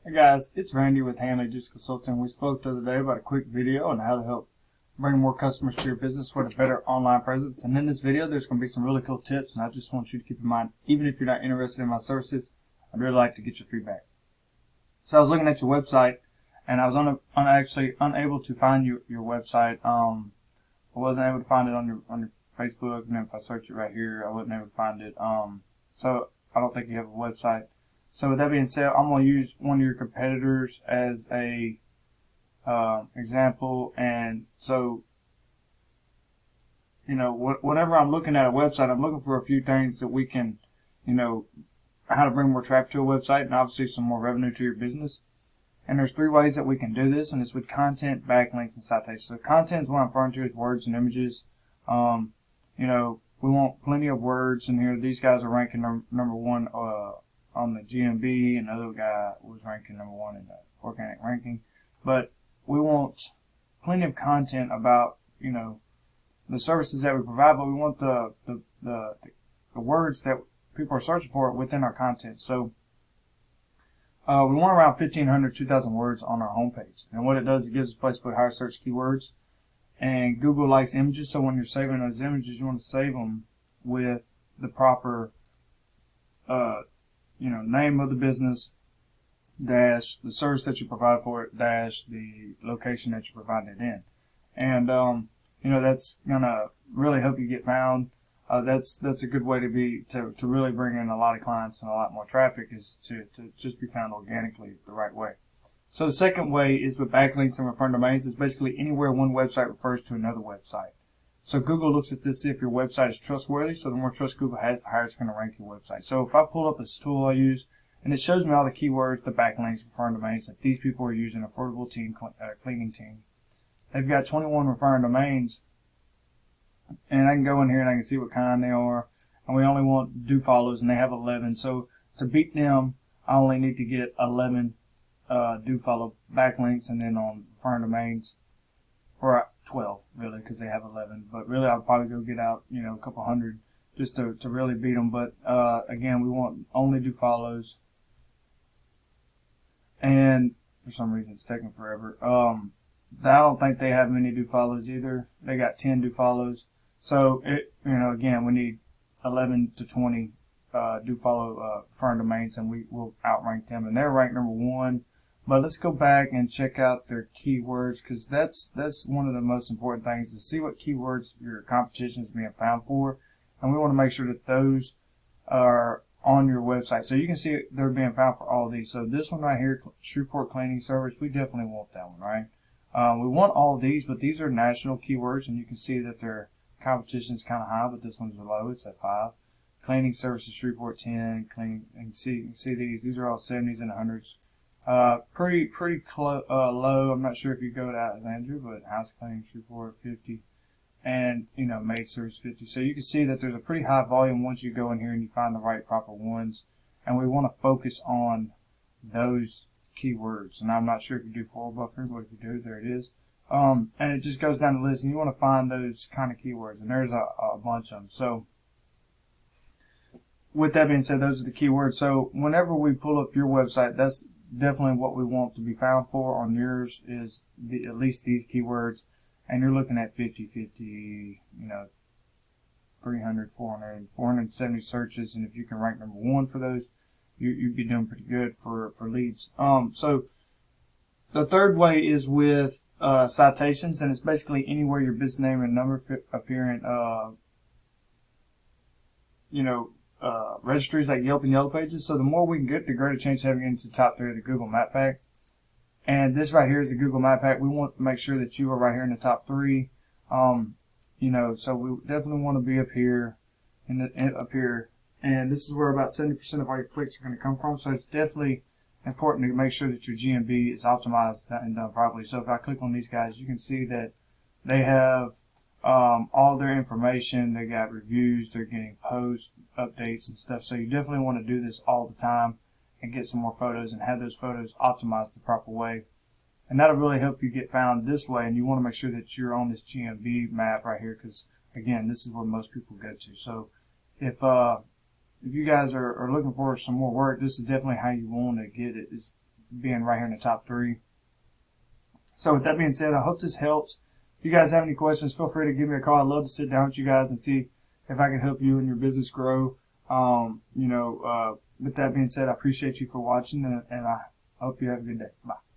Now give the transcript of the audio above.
Hey guys, it's Randy with Hanley Just Consulting. We spoke the other day about a quick video on how to help bring more customers to your business with a better online presence. And in this video, there's going to be some really cool tips, and I just want you to keep in mind, even if you're not interested in my services, I'd really like to get your feedback. So I was looking at your website, and I was actually unable to find your website. I wasn't able to find it on your Facebook, and if I search it right here, I wasn't able to find it. So I don't think you have a website. So with that being said, I'm going to use one of your competitors as a example. And so, whenever I'm looking at a website, I'm looking for a few things that we can, how to bring more traffic to a website and obviously some more revenue to your business. And there's 3 ways that we can do this, and it's with content, backlinks, and citations. So content is what I'm referring to as words and images. We want plenty of words in here. These guys are ranking number one on the GMB, and another guy was ranking number 1 in the organic ranking. But we want plenty of content about, the services that we provide, but we want the words that people are searching for within our content. So we want around 1,500, 2,000 words on our homepage. And what it does, it gives us a place to put higher search keywords. And Google likes images, so when you're saving those images, you want to save them with the proper name of the business, dash the service that you provide for it, dash the location that you provide it in. And, that's going to really help you get found. That's a good way to really bring in a lot of clients and a lot more traffic, is to just be found organically the right way. So the second way is with backlinks and referring domains. It's basically anywhere one website refers to another website. So Google looks at this, see if your website is trustworthy. So the more trust Google has, the higher it's going to rank your website. So if I pull up this tool I use, and it shows me all the keywords, the backlinks, referring domains that these people are using, affordable team, cleaning team. They've got 21 referring domains, and I can go in here and I can see what kind they are. And we only want do follows, and they have 11. So to beat them, I only need to get 11 do follow backlinks, and then on referring domains, or 12 really, because they have 11. But really, I'll probably go get out a couple hundred just to really beat them. But again, we want only do follows, and for some reason it's taking forever. I don't think they have many do follows either. They got 10 do follows. So again, we need 11 to 20 do follow referring domains, and we will outrank them, and they're ranked number 1. But let's go back and check out their keywords, because that's one of the most important things, to see what keywords your competition is being found for. And we want to make sure that those are on your website. So you can see they're being found for all of these. So this one right here, Shreveport Cleaning Service, we definitely want that one, right? We want all of these, but these are national keywords, and you can see that their competition is kind of high, but this one's low. It's at 5. Cleaning Services, Shreveport 10. Clean, and you can see these are all 70s and 100s. Pretty low. I'm not sure if you go to Alexandria, but house cleaning Shreveport 50, and maid service 50. So you can see that there's a pretty high volume once you go in here and you find the right proper ones, and we want to focus on those keywords. And I'm not sure if you do forward buffering, but if you do, there it is. And it just goes down the list, and you want to find those kind of keywords, and there's a bunch of them. So with that being said, those are the keywords. So whenever we pull up your website, that's definitely what we want to be found for on yours, is at least these keywords. And you're looking at 50, 300, 400, 470 searches. And if you can rank number 1 for those, you'd be doing pretty good for leads. So the third way is with citations, and it's basically anywhere your business name and number appear in, registries like Yelp and Yellow Pages. So the more we can get, the greater chance of having into the top 3 of the Google Map Pack. And this right here is the Google Map Pack. We want to make sure that you are right here in the top 3. So we definitely want to be up here, up here. And this is where about 70% of all your clicks are going to come from. So it's definitely important to make sure that your GMB is optimized and done properly. So if I click on these guys, you can see that they have all their information. They got reviews, they're getting posts, updates, and stuff. So you definitely want to do this all the time and get some more photos and have those photos optimized the proper way. And that'll really help you get found this way. And you want to make sure that you're on this GMB map right here, because again, this is where most people go to. So if you guys are looking for some more work, this is definitely how you want to get it, is being right here in the top 3. So with that being said, I hope this helps. If you guys have any questions, feel free to give me a call. I'd love to sit down with you guys and see if I can help you and your business grow. With that being said, I appreciate you for watching, and I hope you have a good day. Bye.